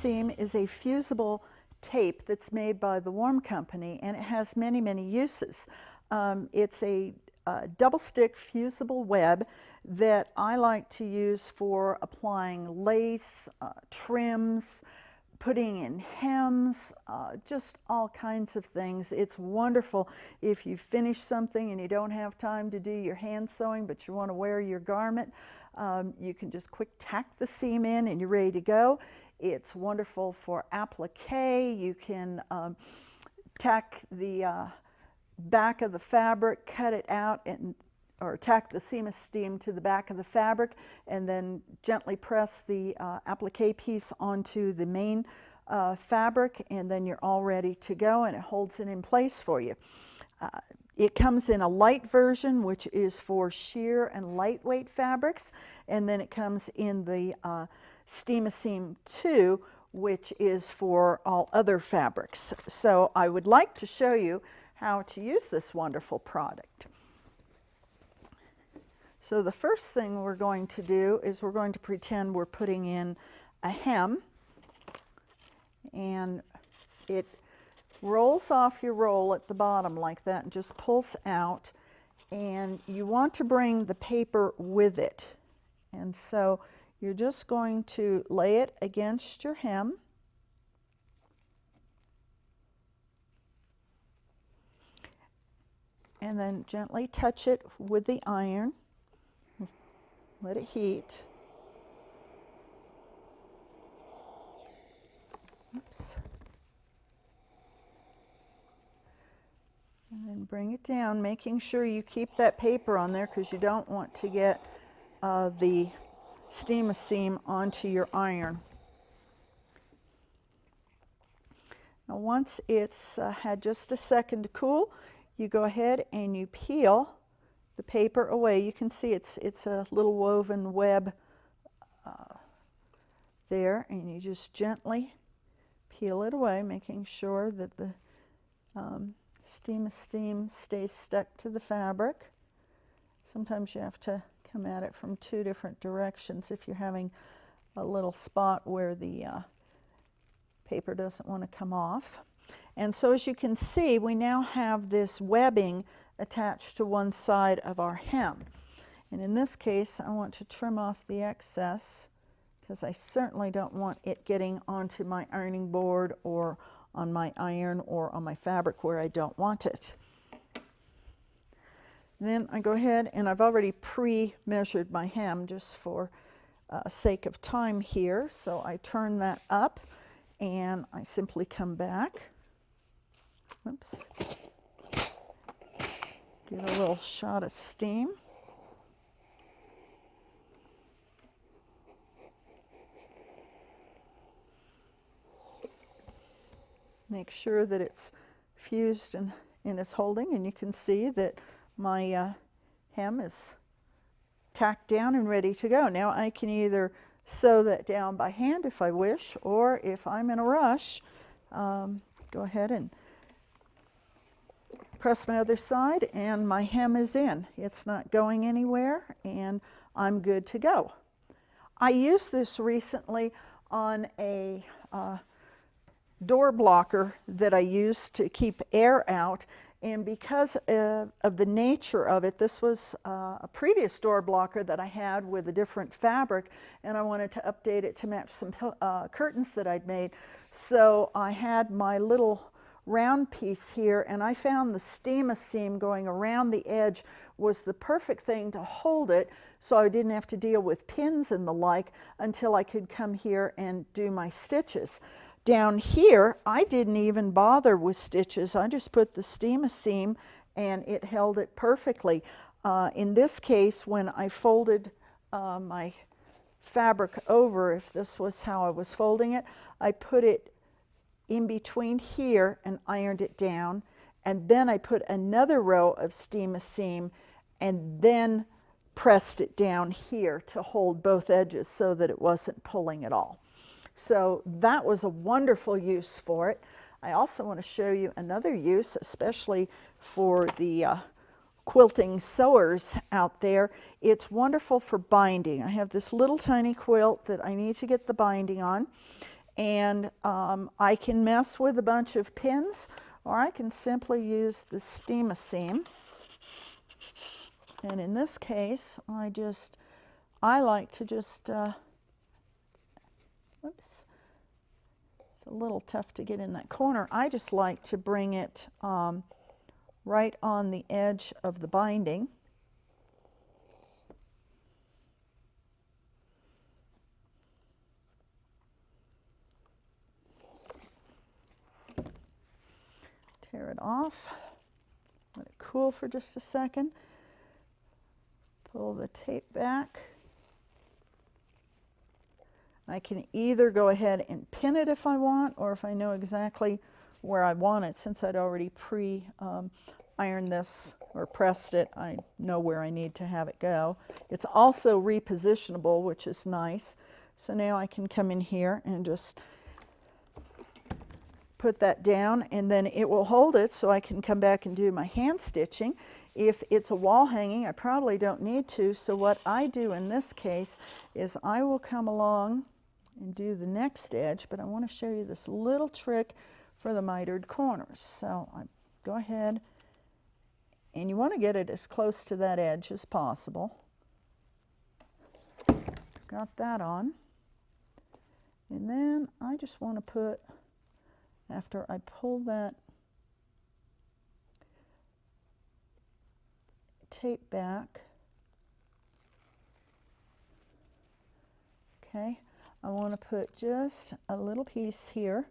Seam is a fusible tape that's made by the Warm Company, and it has many, many uses. It's a double stick fusible web that I like to use for applying lace, trims, putting in hems, just all kinds of things. It's wonderful if you finish something and you don't have time to do your hand sewing, but you want to wear your garment. You can just quick tack the seam in and you're ready to go. It's wonderful for applique. You can tack the back of the fabric, cut it out, or tack the seam of steam to the back of the fabric, and then gently press the applique piece onto the main fabric, and then you're all ready to go, and it holds it in place for you. It comes in a light version, which is for sheer and lightweight fabrics, and then it comes in the Steam-A-Seam 2, which is for all other fabrics. So I would like to show you how to use this wonderful product. So the first thing we're going to do is we're going to pretend we're putting in a hem, and it rolls off your roll at the bottom like that and just pulls out, and you want to bring the paper with it. And so you're just going to lay it against your hem, and then gently touch it with the iron. Let it heat. Oops. And then bring it down, making sure you keep that paper on there because you don't want to get the Steam-A-Seam onto your iron. Now once it's had just a second to cool, you go ahead and you peel the paper away. You can see it's a little woven web there, and you just gently peel it away, making sure that the Steam-A-Seam stays stuck to the fabric. Sometimes you have to come at it from two different directions if you're having a little spot where the paper doesn't want to come off. And so as you can see, we now have this webbing attached to one side of our hem. And in this case, I want to trim off the excess because I certainly don't want it getting onto my ironing board or on my iron or on my fabric where I don't want it. Then I go ahead, and I've already pre-measured my hem just for sake of time here. So I turn that up and I simply come back. Oops. Get a little shot of steam. Make sure that it's fused and is holding, and you can see that my hem is tacked down and ready to go. Now I can either sew that down by hand if I wish, or if I'm in a rush, go ahead and press my other side, and my hem is in. It's not going anywhere, and I'm good to go. I used this recently on a door blocker that I used to keep air out, and because of the nature of it, this was a previous door blocker that I had with a different fabric, and I wanted to update it to match some curtains that I'd made. So I had my little round piece here, and I found the Steam-A-Seam going around the edge was the perfect thing to hold it, so I didn't have to deal with pins and the like until I could come here and do my stitches. Down here, I didn't even bother with stitches. I just put the Steam-A-Seam and it held it perfectly. In this case, when I folded my fabric over, if this was how I was folding it, I put it in between here and ironed it down, and then I put another row of Steam-A-Seam and then pressed it down here to hold both edges so that it wasn't pulling at all. So that was a wonderful use for it. I also want to show you another use, especially for the quilting sewers out there. It's wonderful for binding. I have this little tiny quilt that I need to get the binding on, And I can mess with a bunch of pins, or I can simply use the steam-a-seam. And in this case, I like to just, whoops, it's a little tough to get in that corner. I just like to bring it right on the edge of the binding. Tear it off, let it cool for just a second, pull the tape back. I can either go ahead and pin it if I want, or if I know exactly where I want it, since I'd already ironed this or pressed it, I know where I need to have it go. It's also repositionable, which is nice. So now I can come in here and just put that down, and then it will hold it so I can come back and do my hand stitching. If it's a wall hanging, I probably don't need to, so what I do in this case is I will come along and do the next edge, but I want to show you this little trick for the mitered corners. So I go ahead, and you want to get it as close to that edge as possible. Got that on, and then I just want to put, after I pull that tape back, okay, I want to put just a little piece here,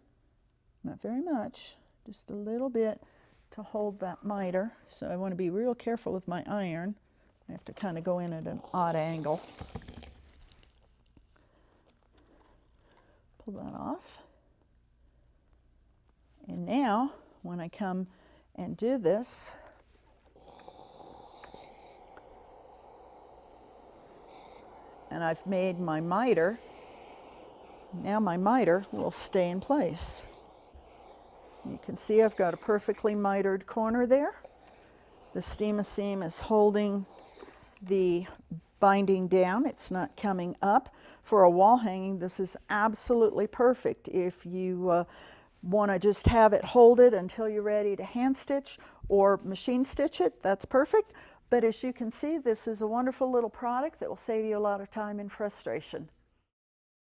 not very much, just a little bit to hold that miter. So I want to be real careful with my iron. I have to kind of go in at an odd angle. Pull that off. And now, when I come and do this, and I've made my miter, now my miter will stay in place. You can see I've got a perfectly mitered corner there. The steam-a-seam is holding the binding down. It's not coming up. For a wall hanging, this is absolutely perfect. If you want to just have it hold it until you're ready to hand stitch or machine stitch it, that's perfect. But as you can see, this is a wonderful little product that will save you a lot of time and frustration.